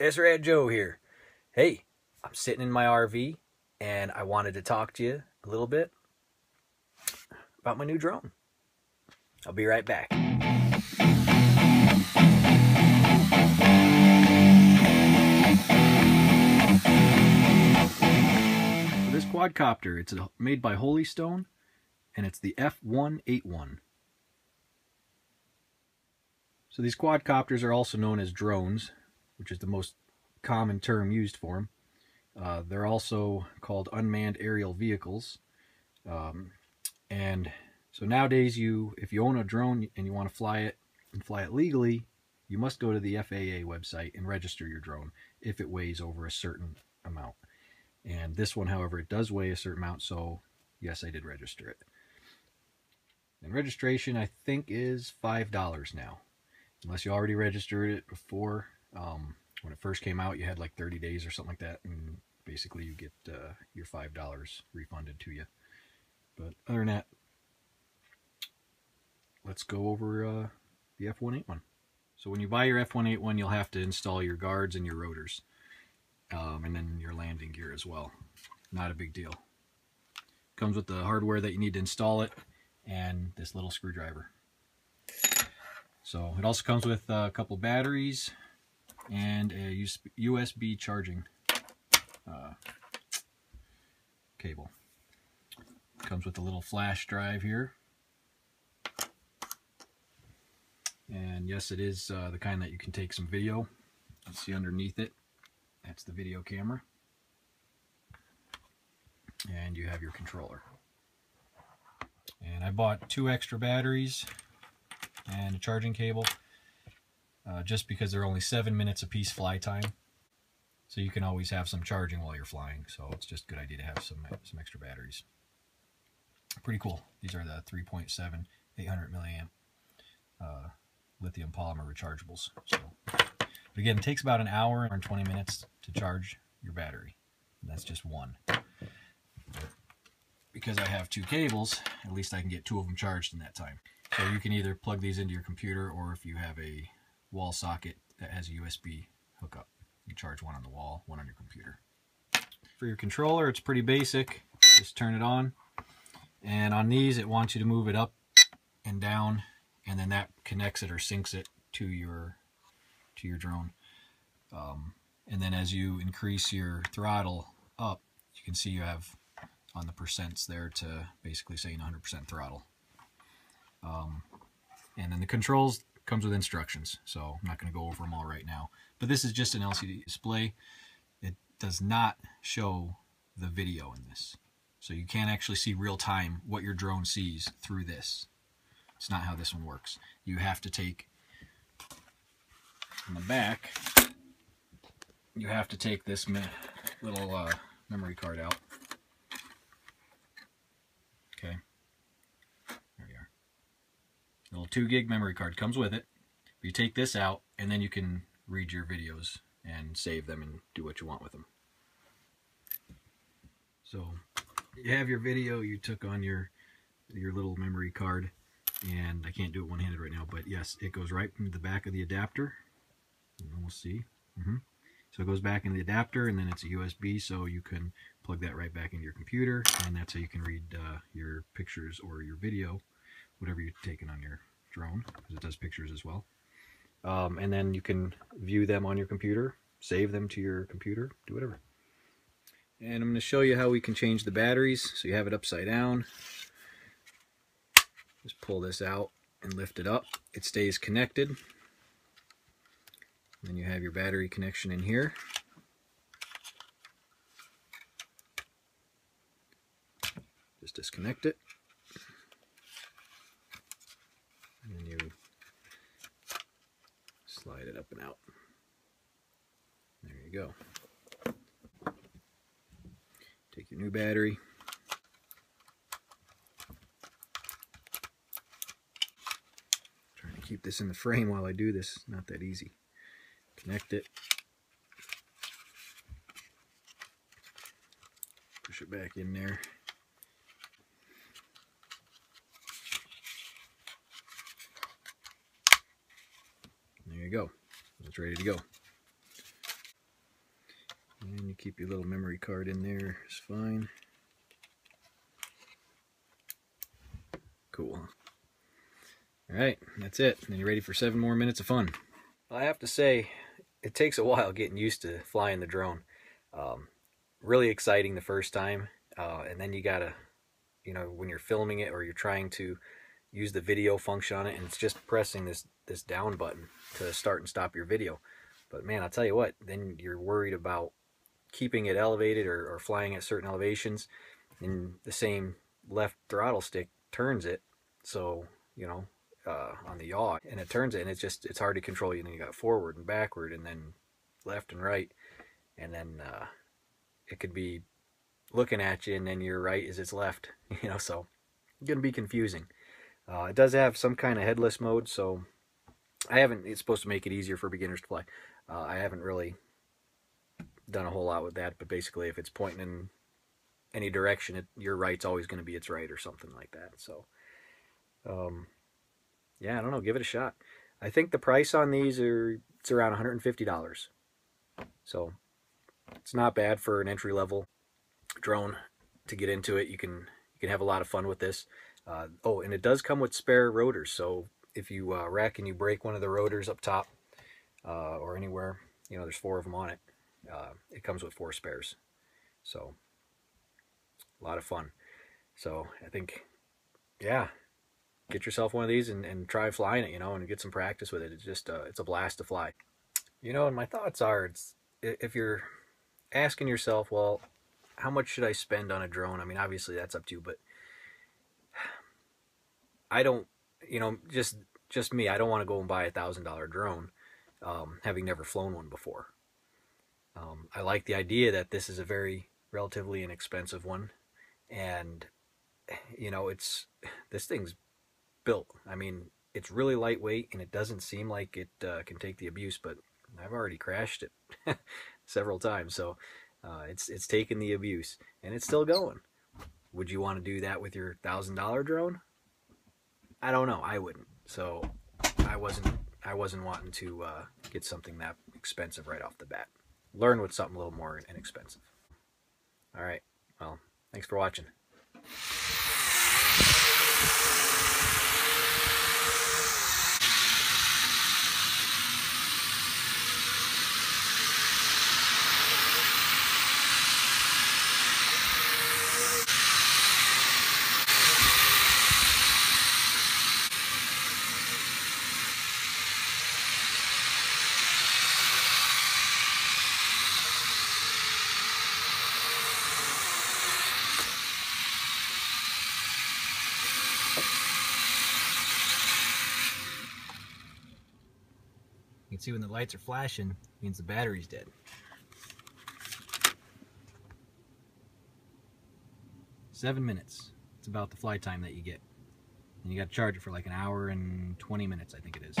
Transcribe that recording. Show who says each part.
Speaker 1: S-Rad Joe here. Hey, I'm sitting in my RV and I wanted to talk to you a little bit about my new drone. I'll be right back. So this quadcopter, it's made by Holy Stone and it's the F181. So these quadcopters are also known as drones, which is the most common term used for them. They're also called unmanned aerial vehicles. And so nowadays, if you own a drone and you want to fly it and fly it legally, you must go to the FAA website and register your drone if it weighs over a certain amount. And this one, however, it does weigh a certain amount, so yes, I did register it. And registration, I think, is $5 now. Unless you already registered it before. When it first came out, you had like 30 days or something like that, and basically you get your $5 refunded to you. But other than that, let's go over the F181. So when you buy your F181, you'll have to install your guards and your rotors, and then your landing gear as well. Not a big deal. Comes with the hardware that you need to install it, and this little screwdriver. So it also comes with a couple batteries and a USB charging cable. Comes with a little flash drive here. And yes, it is the kind that you can take some video. You see underneath it, that's the video camera. And you have your controller. And I bought 2 extra batteries and a charging cable just because they're only 7 minutes a piece fly time, so you can always have some charging while you're flying. So it's just a good idea to have some extra batteries. Pretty cool. These are the 3.7 800 milliamp lithium polymer rechargeables. So but again, it takes about an hour and 20 minutes to charge your battery, and that's just one. Because I have 2 cables, at least I can get 2 of them charged in that time. So you can either plug these into your computer, or if you have a wall socket that has a USB hookup, you charge one on the wall, one on your computer. For your controller, it's pretty basic. Just turn it on. And on these, it wants you to move it up and down, and then that connects it or syncs it to your drone. And then as you increase your throttle up, you can see you have on the percents there to basically saying 100% throttle. And then the controls comes with instructions, so I'm not going to go over them all right now. But this is just an LCD display. It does not show the video in this. So you can't actually see real time what your drone sees through this. It's not how this one works. You have to take, on the back, you have to take this little memory card out. Okay. There you are. Little 2 gig memory card comes with it. You take this out, and then you can read your videos and save them and do what you want with them. So you have your video you took on your little memory card, and I can't do it one-handed right now, but yes, it goes right into the back of the adapter. We'll see. So it goes back in the adapter, and then it's a USB, so you can plug that right back into your computer, and that's how you can read your pictures or your video, whatever you're taking on your drone, because it does pictures as well. And then you can view them on your computer, save them to your computer, do whatever. And I'm going to show you how we can change the batteries. So you have it upside down. Just pull this out and lift it up. It stays connected. Then you have your battery connection in here. Just disconnect it. And you slide it up and out. There you go. Take your new battery. Trying to keep this in the frame while I do this. Not that easy. Connect it. Push it back in there. There you go. It's ready to go. keep your little memory card in there. It's fine. Cool. Alright, that's it. Then you're ready for 7 more minutes of fun. I have to say, it takes a while getting used to flying the drone. Really exciting the first time, and then you gotta, you know, when you're filming it or you're trying to use the video function on it, and it's just pressing this down button to start and stop your video. But man, I'll tell you what, then you're worried about keeping it elevated or flying at certain elevations, and the same left throttle stick turns it, so, you know, on the yaw, and it turns it, and it's hard to control. You know, you got forward and backward, and then left and right, and then it could be looking at you, and then your right is its left, you know, so it's gonna be confusing. It does have some kind of headless mode, so it's supposed to make it easier for beginners to fly. I haven't really done a whole lot with that, but basically if it's pointing in any direction, your right's always going to be its right or something like that. So yeah, I don't know, give it a shot. I think the price on these it's around $150, so it's not bad for an entry-level drone to get into it. You can have a lot of fun with this. Oh, and it does come with spare rotors, so if you wreck and you break one of the rotors up top or anywhere, you know, there's 4 of them on it, it comes with 4 spares, so a lot of fun. So I think, yeah, get yourself one of these and try flying it, you know, and get some practice with it. It's just it's a blast to fly, you know. And my thoughts are, if you're asking yourself, well, how much should I spend on a drone? I mean, obviously that's up to you, but I don't, you know, just me, I don't want to go and buy $1,000 drone, having never flown one before. I like the idea that this is a very relatively inexpensive one, and you know, this thing's built. I mean, it's really lightweight, and it doesn't seem like it can take the abuse, but I've already crashed it several times, so it's taken the abuse, and it's still going. Would you want to do that with your $1,000 drone? I don't know. I wouldn't. So I wasn't wanting to get something that expensive right off the bat. Learn with something a little more inexpensive. All right. Well, thanks for watching. You can see when the lights are flashing, means the battery's dead. "7 minutes. It's about the fly time that you get. And you got to charge it for like an hour and 20 minutes, I think it is.